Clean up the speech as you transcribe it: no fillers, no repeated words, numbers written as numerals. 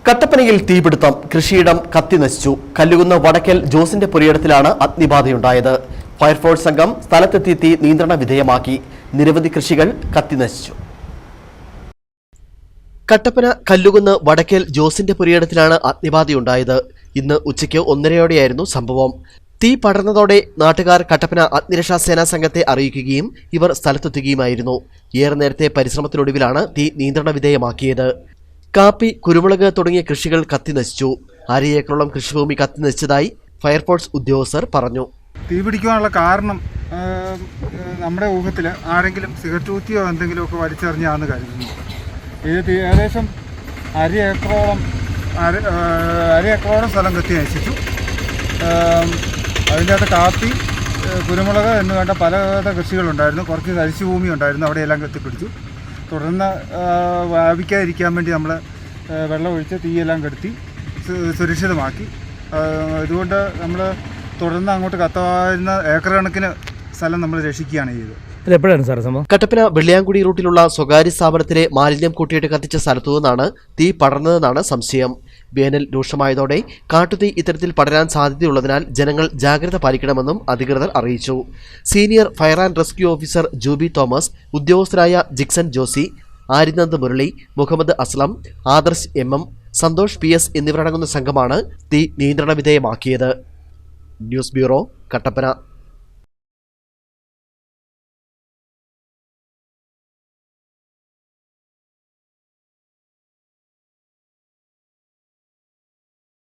കട്ടപ്പനയിൽ തീപിടുത്തം, കൃഷിയിടം കത്തിനശിച്ചു. കല്ലുകുന്ന് വടക്കൽ ജോസിന്റെ പുരയിടത്തിലാണ് അഗ്നിബാധയുണ്ടായത്. ഫയർഫോഴ്സ് സംഘം സ്ഥലത്തെത്തി തീ നിയന്ത്രണ വിധേയമാക്കി. നിരവധി കൃഷികൾ കത്തിനശിച്ചു. കട്ടപ്പന കല്ലുകുന്ന് വടക്കൽ ജോസിന്റെ പുരയിടത്തിലാണ് അഗ്നിബാധയുണ്ടായത്. ഇന്ന് ഉച്ചയ്ക്ക് 1:30 സംഭവം. തീ പടർന്നതോടെ നാട്ടുകാർ കട്ടപ്പന അഗ്നിരക്ഷാ സേനാ സംഘത്തെ അറിയിക്കുകയും ഇവർ സ്ഥലത്തെത്തുകയുമായിരുന്നു. ഏറെ നേരത്തെ പരിശ്രമത്തിനൊടുവിലാണ് തീ നിയന്ത്രണ വിധേയമാക്കിയത്. കാപ്പി, കുരുമുളക് തുടങ്ങിയ കൃഷികൾ കത്തിനശിച്ചു. 1/2 ഏക്കറോളം കൃഷിഭൂമി കത്തിനശിച്ചതായി ഫയർഫോഴ്സ് ഉദ്യോഗസ്ഥർ പറഞ്ഞു. തീ പിടിക്കാനുള്ള കാരണം നമ്മുടെ ഊഹത്തിൽ ആരെങ്കിലും സിഗരറ്റ് കുത്തിയോ എന്തെങ്കിലുമൊക്കെ വലിച്ചെറിഞ്ഞാണെന്ന് കരുതുന്നു. ഇത് ഏകദേശം 1/2 ഏക്കറോളം സ്ഥലം കത്തി നശിച്ചു. അതിൻ്റെ അകത്ത് കാപ്പി, കുരുമുളക് എന്ന് വേണ്ട പലവിധ കൃഷികളുണ്ടായിരുന്നു. കുറച്ച് തരിശുഭൂമി ഉണ്ടായിരുന്നു, അവിടെയെല്ലാം കത്തിപ്പിടിച്ചു. തുടർന്ന് വ്യാപിക്കാതിരിക്കാൻ വേണ്ടി നമ്മൾ വെള്ളമൊഴിച്ച് തീയെല്ലാം കെടുത്തി സുരക്ഷിതമാക്കി. ഇതുകൊണ്ട് നമ്മൾ തുടർന്ന് അങ്ങോട്ട് കത്താവുന്ന ഏക്കർ കണക്കിന് സ്ഥലം നമ്മൾ രക്ഷിക്കുകയാണ് ചെയ്തത്. എപ്പോഴാണ് സാർ സംഭവം? കട്ടപ്പന വെള്ളിയാങ്കുടി റൂട്ടിലുള്ള സ്വകാര്യ സ്ഥാപനത്തിലെ മാലിന്യം കൂട്ടിയിട്ട് കത്തിച്ച സ്ഥലത്തു നിന്നാണ് തീ പടർന്നതെന്നാണ് സംശയം. വേനൽ രൂക്ഷമായതോടെ കാട്ടുതീ ഇത്തരത്തിൽ പടരാൻ സാധ്യതയുള്ളതിനാൽ ജനങ്ങൾ ജാഗ്രത പാലിക്കണമെന്നും അധികൃതർ അറിയിച്ചു. Senior fire and rescue officer Juby Thomas, ഉദ്യോഗസ്ഥരായ ജിക്സൺ ജോസി, ആരിനന്ദ് മുരളി, മുഹമ്മദ് അസ്ലം, ആദർശ് MM, സന്തോഷ് PS എന്നിവരടങ്ങുന്ന സംഘമാണ് തീ നിയന്ത്രണ വിധേയമാക്കിയത്. News bureau, Kattappana.